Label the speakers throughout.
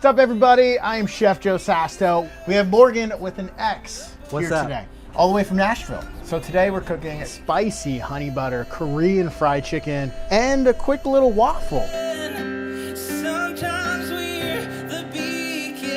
Speaker 1: up, everybody? I am Chef Joe Sasto. We have Morgxn with an X here today, all the way from Nashville. So today we're cooking spicy honey butter Korean fried chicken and a quick little waffle.
Speaker 2: Sometimes we're the beacon.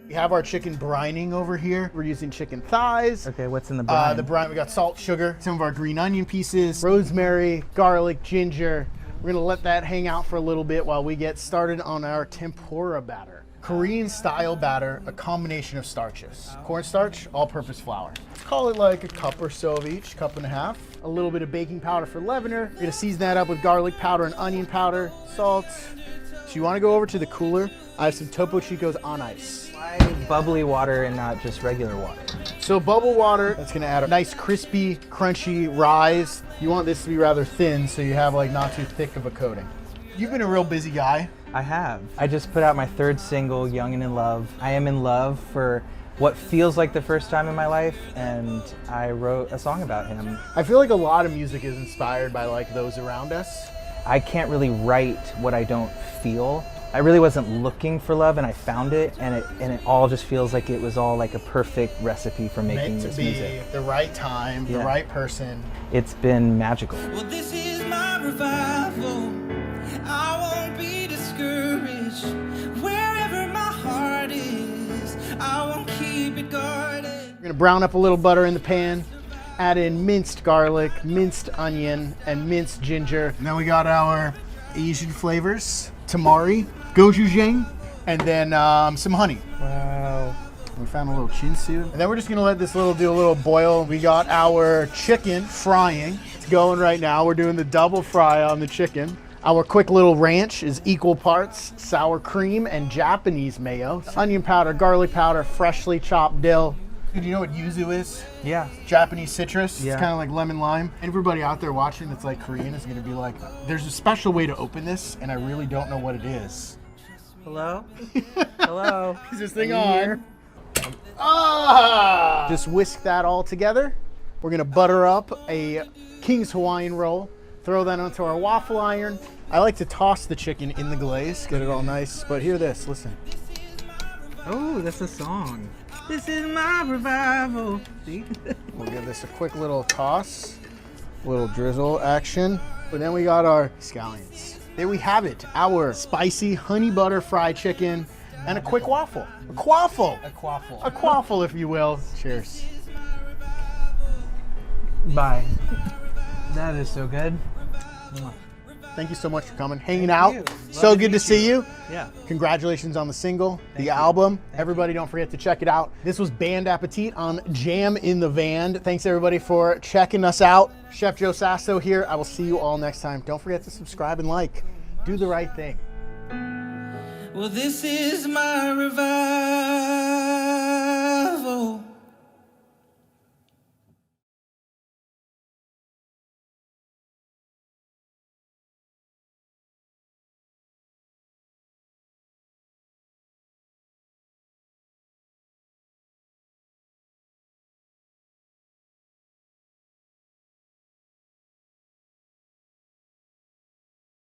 Speaker 1: We have our chicken brining over here. We're using chicken thighs.
Speaker 3: Okay, what's in the brine?
Speaker 1: The brine, we got salt, sugar, some of our green onion pieces, rosemary, garlic, ginger. We're gonna let that hang out for a little bit while we get started on our tempura batter. Korean style batter, a combination of starches. Cornstarch, all-purpose flour. Call it like a cup or so of each, cup and a half. A little bit of baking powder for leavener. We're gonna season that up with garlic powder and onion powder, salt. So you wanna go over to the cooler. I have some Topo Chicos on ice.
Speaker 3: Why bubbly water and not just regular water?
Speaker 1: So bubble water, that's gonna add a nice crispy, crunchy rise. You want this to be rather thin so you have like not too thick of a coating. You've been a real busy guy.
Speaker 3: I have. I just put out my third single, Young and in Love. I am in love for what feels like the first time in my life, and I wrote a song about him.
Speaker 1: I feel like a lot of music is inspired by like those around us.
Speaker 3: I can't really write what I don't feel. I really wasn't looking for love, and I found it, and it all just feels like it was all like a perfect recipe for making
Speaker 1: Meant to
Speaker 3: this
Speaker 1: be
Speaker 3: music.
Speaker 1: the right time, the right person.
Speaker 3: It's been magical.
Speaker 2: Well, this is my revival. I won't be discouraged. Wherever my heart is, I won't keep it guarded.
Speaker 1: We're gonna brown up a little butter in the pan, add in minced garlic, minced onion, and minced ginger. And then we got our Asian flavors, tamari, gochujang, and then some honey.
Speaker 3: Wow.
Speaker 1: We found a little chinsu. And then we're just gonna let this do a little boil. We got our chicken frying. It's going right now. We're doing the double fry on the chicken. Our quick little ranch is equal parts sour cream and Japanese mayo. Onion powder, garlic powder, freshly chopped dill. Do you know what yuzu is?
Speaker 3: Yeah.
Speaker 1: Japanese citrus.
Speaker 3: Yeah.
Speaker 1: It's kind of like lemon lime. Everybody out there watching that's like Korean is gonna be like, there's a special way to open this and I really don't know what it is.
Speaker 3: Hello? Hello?
Speaker 1: Is this thing
Speaker 3: Are you
Speaker 1: on?
Speaker 3: here?
Speaker 1: Ah! Just whisk that all together. We're gonna butter up a King's Hawaiian roll. Throw that onto our waffle iron. I like to toss the chicken in the glaze, get it all nice. But hear this, listen.
Speaker 3: Oh, that's a song. This is my revival. See?
Speaker 1: We'll give this a quick little toss, little drizzle action. But then we got our scallions. There we have it, our spicy honey butter fried chicken and a quick waffle. A quaffle.
Speaker 3: A quaffle.
Speaker 1: A quaffle, if you will. Cheers.
Speaker 3: Bye. That is so good.
Speaker 1: Thank you so much for coming, hanging out.
Speaker 3: you.
Speaker 1: So
Speaker 3: Love to
Speaker 1: good to
Speaker 3: meet
Speaker 1: see you.
Speaker 3: Yeah.
Speaker 1: Congratulations on the single, the album. Everybody don't forget to check it out. This was Band Appétit on Jam in the Van. Thanks everybody for checking us out. Chef Joe Sasto here. I will see you all next time. Don't forget to subscribe and like. Do the right thing.
Speaker 2: Well, this is my revival.